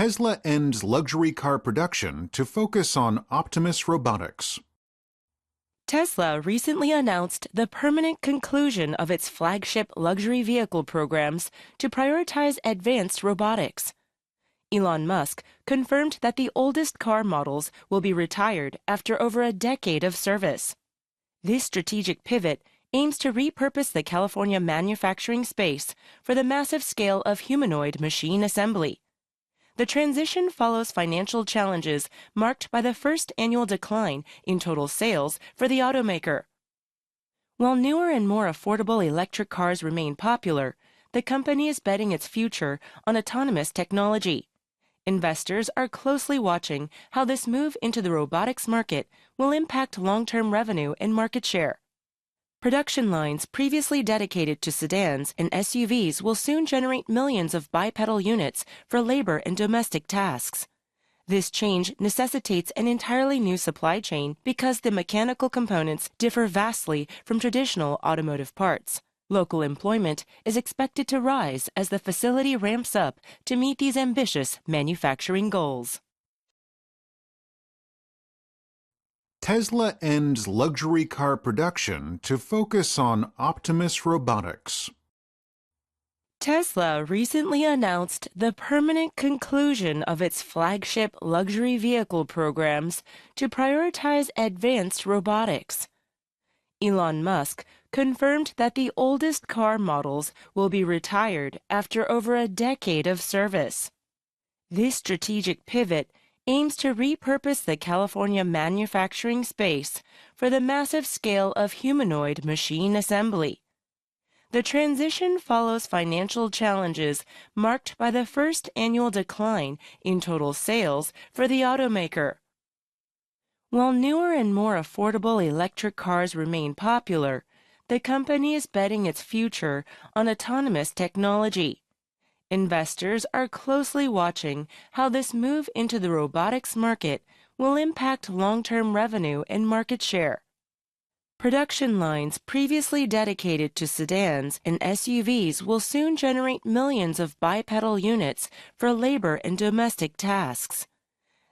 Tesla ends luxury car production to focus on Optimus robotics. Tesla recently announced the permanent conclusion of its flagship luxury vehicle programs to prioritize advanced robotics. Elon Musk confirmed that the oldest car models will be retired after over a decade of service. This strategic pivot aims to repurpose the California manufacturing space for the massive scale of humanoid machine assembly. The transition follows financial challenges marked by the first annual decline in total sales for the automaker. While newer and more affordable electric cars remain popular, the company is betting its future on autonomous technology. Investors are closely watching how this move into the robotics market will impact long-term revenue and market share. Production lines previously dedicated to sedans and SUVs will soon generate millions of bipedal units for labor and domestic tasks. This change necessitates an entirely new supply chain because the mechanical components differ vastly from traditional automotive parts. Local employment is expected to rise as the facility ramps up to meet these ambitious manufacturing goals. Tesla ends luxury car production to focus on Optimus robotics. Tesla recently announced the permanent conclusion of its flagship luxury vehicle programs to prioritize advanced robotics. Elon Musk confirmed that the oldest car models will be retired after over a decade of service. This strategic pivot aims to repurpose the California manufacturing space for the massive scale of humanoid machine assembly. The transition follows financial challenges marked by the first annual decline in total sales for the automaker. While newer and more affordable electric cars remain popular, the company is betting its future on autonomous technology. Investors are closely watching how this move into the robotics market will impact long-term revenue and market share. Production lines previously dedicated to sedans and SUVs will soon generate millions of bipedal units for labor and domestic tasks.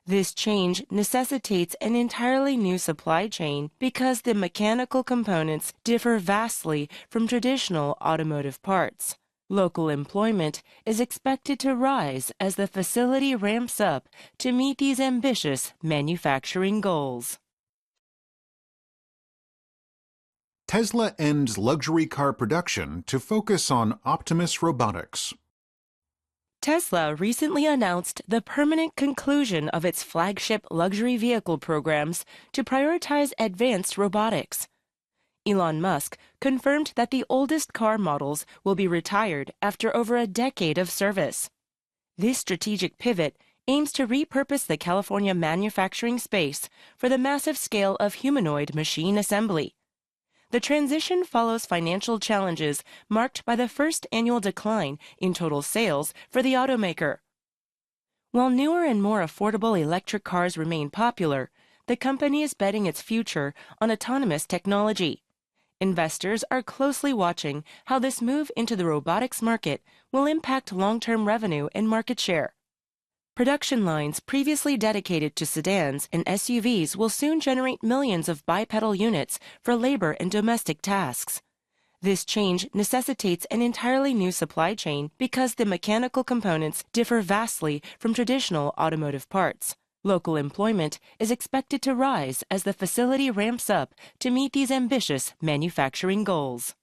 This change necessitates an entirely new supply chain because the mechanical components differ vastly from traditional automotive parts. Local employment is expected to rise as the facility ramps up to meet these ambitious manufacturing goals. Tesla ends luxury car production to focus on Optimus robotics. Tesla recently announced the permanent conclusion of its flagship luxury vehicle programs to prioritize advanced robotics. Elon Musk confirmed that the oldest car models will be retired after over a decade of service. This strategic pivot aims to repurpose the California manufacturing space for the massive scale of humanoid machine assembly. The transition follows financial challenges marked by the first annual decline in total sales for the automaker. While newer and more affordable electric cars remain popular, the company is betting its future on autonomous technology. Investors are closely watching how this move into the robotics market will impact long-term revenue and market share. Production lines previously dedicated to sedans and SUVs will soon generate millions of bipedal units for labor and domestic tasks. This change necessitates an entirely new supply chain because the mechanical components differ vastly from traditional automotive parts. Local employment is expected to rise as the facility ramps up to meet these ambitious manufacturing goals.